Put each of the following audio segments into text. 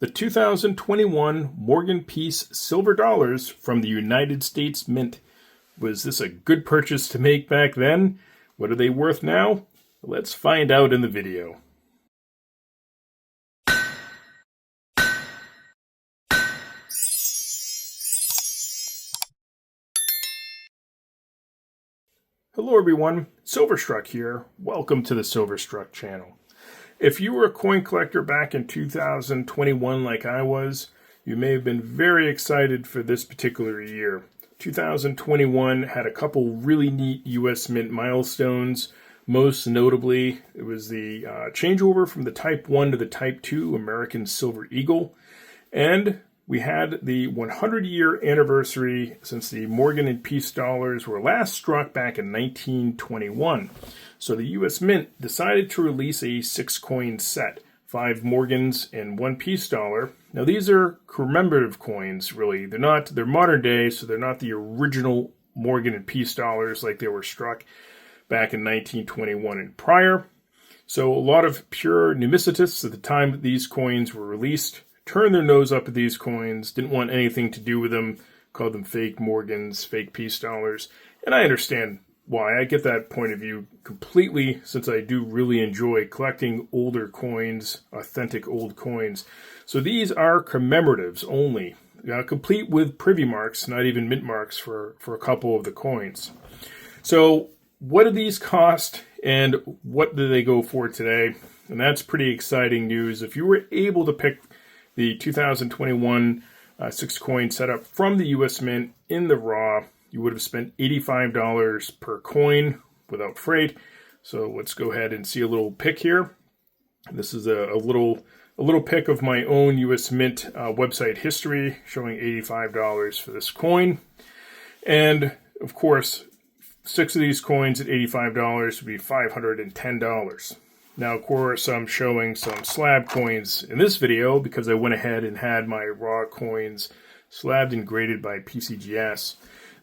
The 2021 Morgan Peace Silver Dollars from the United States Mint. Was this a good purchase to make back then? What are they worth now? Let's find out in the video. Hello everyone, Silverstruck here. Welcome to the Silverstruck channel. If you were a coin collector back in 2021 like I was, you may have been very excited for this particular year. 2021 had a couple really neat US Mint milestones. Most notably, it was the changeover from the Type 1 to the Type 2 American Silver Eagle. And we had the 100-year anniversary since the Morgan and Peace dollars were last struck back in 1921. So the US Mint decided to release a 6-coin set, 5 Morgans and 1 Peace dollar. Now these are commemorative coins, really. They're modern day, so they're not the original Morgan and Peace dollars like they were struck back in 1921 and prior. So a lot of pure numismatists at the time that these coins were released turned their nose up at these coins, didn't want anything to do with them, called them fake Morgans, fake Peace dollars. And I understand why. I get that point of view completely, since I do really enjoy collecting older coins, authentic old coins. So these are commemoratives only, complete with privy marks, not even mint marks for a couple of the coins. So what do these cost and what do they go for today? And that's pretty exciting news. If you were able to pick the 2021 6-coin setup from the US Mint in the raw, you would have spent $85 per coin without freight. So let's go ahead and see a little pick here. This is a little pick of my own US Mint website history showing $85 for this coin. And of course, 6 of these coins at $85 would be $510. Now, of course, I'm showing some slab coins in this video because I went ahead and had my raw coins slabbed and graded by PCGS.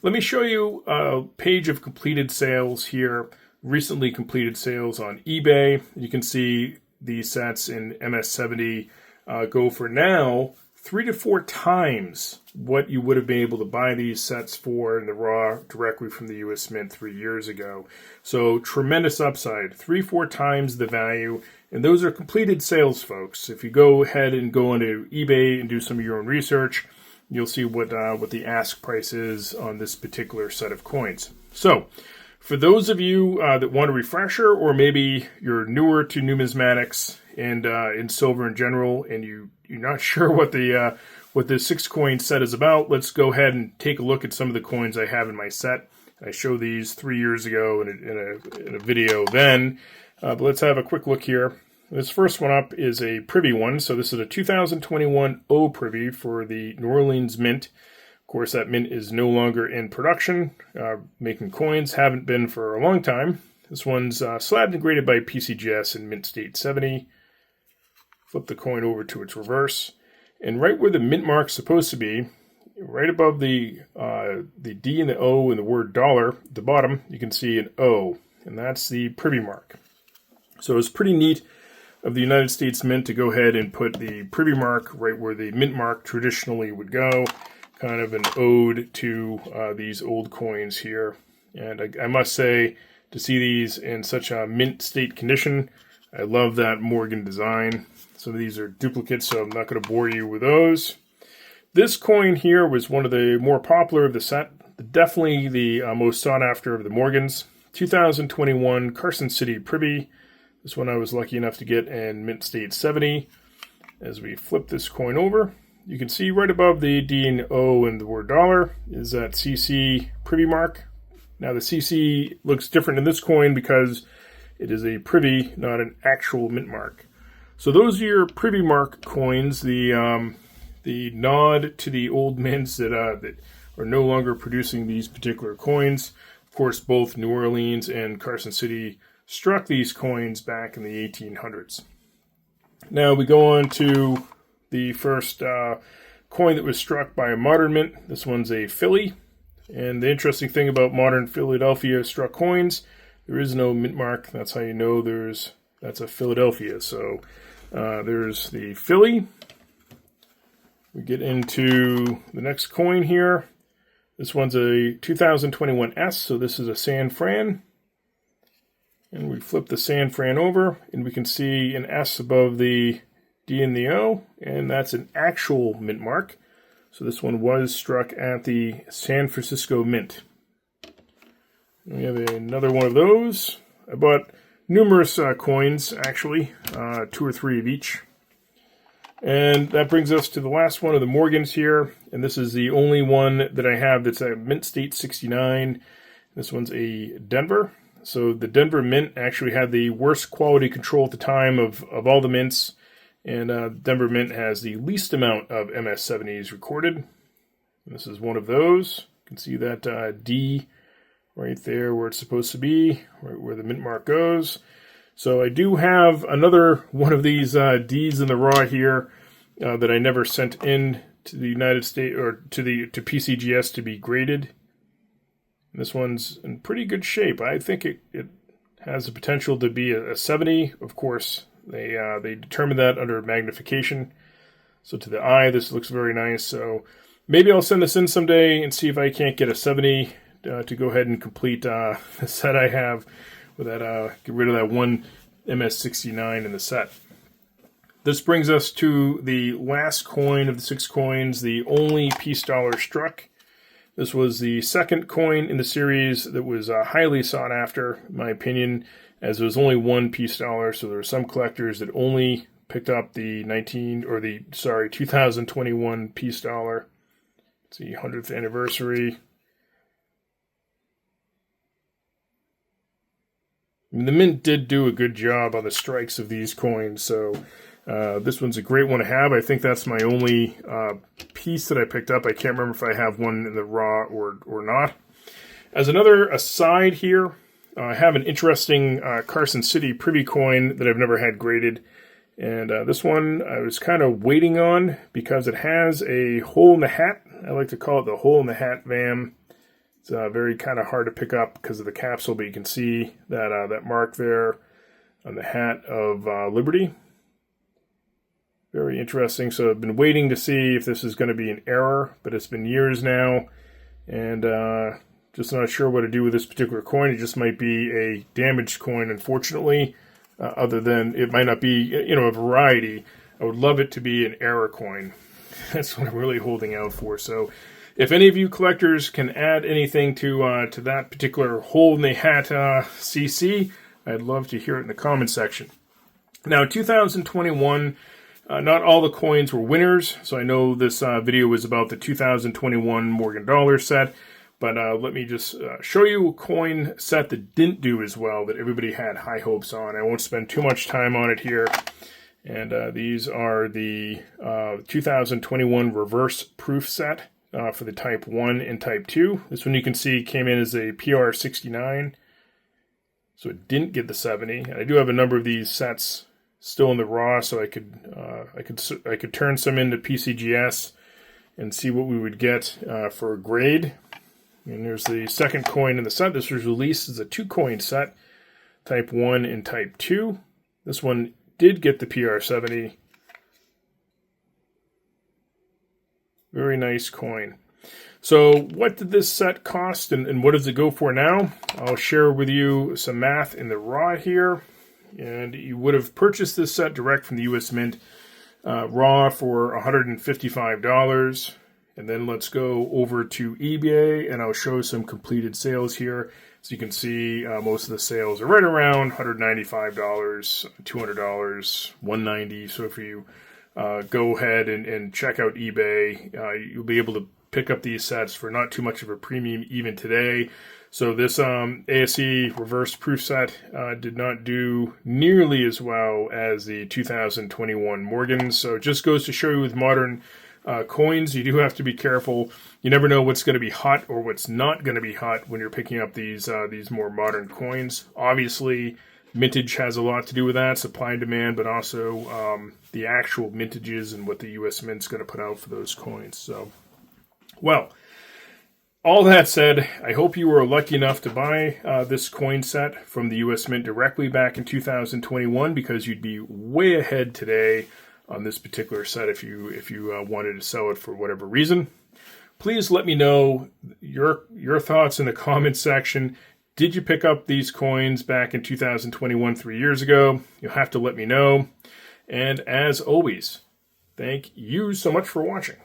Let me show you a page of completed sales here, recently completed sales on eBay. You can see these sets in MS70 go for now 3 to 4 times what you would have been able to buy these sets for in the raw directly from the US Mint 3 years ago. So tremendous upside, 3-4 times the value. And those are completed sales, folks. If you go ahead and go onto eBay and do some of your own research, you'll see what the ask price is on this particular set of coins. So for those of you that want a refresher, or maybe you're newer to numismatics and in silver in general, and you're not sure what the 6-coin set is about, let's go ahead and take a look at some of the coins I have in my set. I showed these 3 years ago in a video then, but let's have a quick look here. This first one up is a privy one. So this is a 2021 O privy for the New Orleans Mint. Of course, that mint is no longer in production, making coins, haven't been for a long time. This one's slabbed and graded by PCGS in Mint State 70. Flip the coin over to its reverse. And right where the mint mark's supposed to be, right above the D and the O and the word dollar, at the bottom, you can see an O, and that's the privy mark. So it's pretty neat of the United States Mint to go ahead and put the privy mark right where the mint mark traditionally would go. Kind of an ode to these old coins here. And I must say, to see these in such a mint state condition, I love that Morgan design. Some of these are duplicates, so I'm not going to bore you with those. This coin here was one of the more popular of the set. Definitely the most sought after of the Morgans. 2021 Carson City Privy. This one I was lucky enough to get in Mint State 70. As we flip this coin over, you can see right above the D and O and the word dollar is that CC privy mark. Now the CC looks different in this coin because it is a privy, not an actual mint mark. So those are your privy mark coins, the nod to the old mints that are no longer producing these particular coins. Of course, both New Orleans and Carson City struck these coins back in the 1800s. Now we go on to the first coin that was struck by a modern mint. This one's a Philly. And the interesting thing about modern Philadelphia struck coins, there is no mint mark. That's how you know that's a Philadelphia. So there's the Philly. We get into the next coin here. This one's a 2021 S, so this is a San Fran. And we flip the San Fran over, and we can see an S above the D and the O, and that's an actual mint mark. So this one was struck at the San Francisco Mint. We have another one of those. I bought numerous coins, actually, 2 or 3 of each. And that brings us to the last one of the Morgans here. And this is the only one that I have that's a Mint State 69. This one's a Denver. So the Denver Mint actually had the worst quality control at the time of all the mints. And Denver Mint has the least amount of MS70s recorded. And this is one of those. You can see that D right there where it's supposed to be, right where the mint mark goes. So I do have another one of these Ds in the raw here that I never sent in to the United States or to PCGS to be graded. And this one's in pretty good shape. I think it has the potential to be a 70. Of course, they determined that under magnification. So to the eye, this looks very nice. So maybe I'll send this in someday and see if I can't get a 70 to go ahead and complete the set I have. With that, get rid of that one MS69 in the set. This brings us to the last coin of the 6 coins, the only piece dollar struck. This was the second coin in the series that was highly sought after, in my opinion, as there was only one piece dollar. So there were some collectors that only picked up the 2021 piece dollar. It's the 100th anniversary. I mean, the Mint did do a good job on the strikes of these coins, so this one's a great one to have. I think that's my only piece that I picked up. I can't remember if I have one in the raw or not. As another aside here, I have an interesting Carson City Privy coin that I've never had graded. And this one I was kind of waiting on because it has a hole in the hat. I like to call it the hole in the hat VAM. It's very kind of hard to pick up because of the capsule, but you can see that that mark there on the hat of Liberty. Very interesting. So I've been waiting to see if this is going to be an error, but it's been years now, and just not sure what to do with this particular coin. It just might be a damaged coin, unfortunately, other than it might not be, a variety. I would love it to be an error coin. That's what I'm really holding out for. So if any of you collectors can add anything to that particular hole in the hat CC, I'd love to hear it in the comment section. Now, 2021, not all the coins were winners, so I know this video was about the 2021 Morgan Dollar set, but let me just show you a coin set that didn't do as well, that everybody had high hopes on. I won't spend too much time on it here. And these are the 2021 reverse proof set. For the Type 1 and Type 2. This one you can see came in as a PR 69, so it didn't get the 70. And I do have a number of these sets still in the raw, so I could turn some into PCGS and see what we would get for a grade. And there's the second coin in the set. This was released as a 2-coin set, Type 1 and Type 2. This one did get the PR 70. Very nice coin. So what did this set cost and what does it go for now? I'll share with you some math in the raw here. And you would have purchased this set direct from the US Mint raw for $155. And then let's go over to eBay and I'll show some completed sales here. So you can see most of the sales are right around $195, $200, $190. So if you go ahead and check out eBay. You'll be able to pick up these sets for not too much of a premium even today. So this ASE reverse proof set did not do nearly as well as the 2021 Morgans. So it just goes to show you with modern coins, you do have to be careful. You never know what's going to be hot or what's not going to be hot when you're picking up these more modern coins. Obviously, mintage has a lot to do with that, supply and demand, but also the actual mintages and what the U.S. Mint's going to put out for those coins. So, well, all that said, I hope you were lucky enough to buy this coin set from the U.S. Mint directly back in 2021 because you'd be way ahead today on this particular set if you wanted to sell it for whatever reason. Please let me know your thoughts in the comments section. Did you pick up these coins back in 2021, 3 years ago? You'll have to let me know. And as always, thank you so much for watching.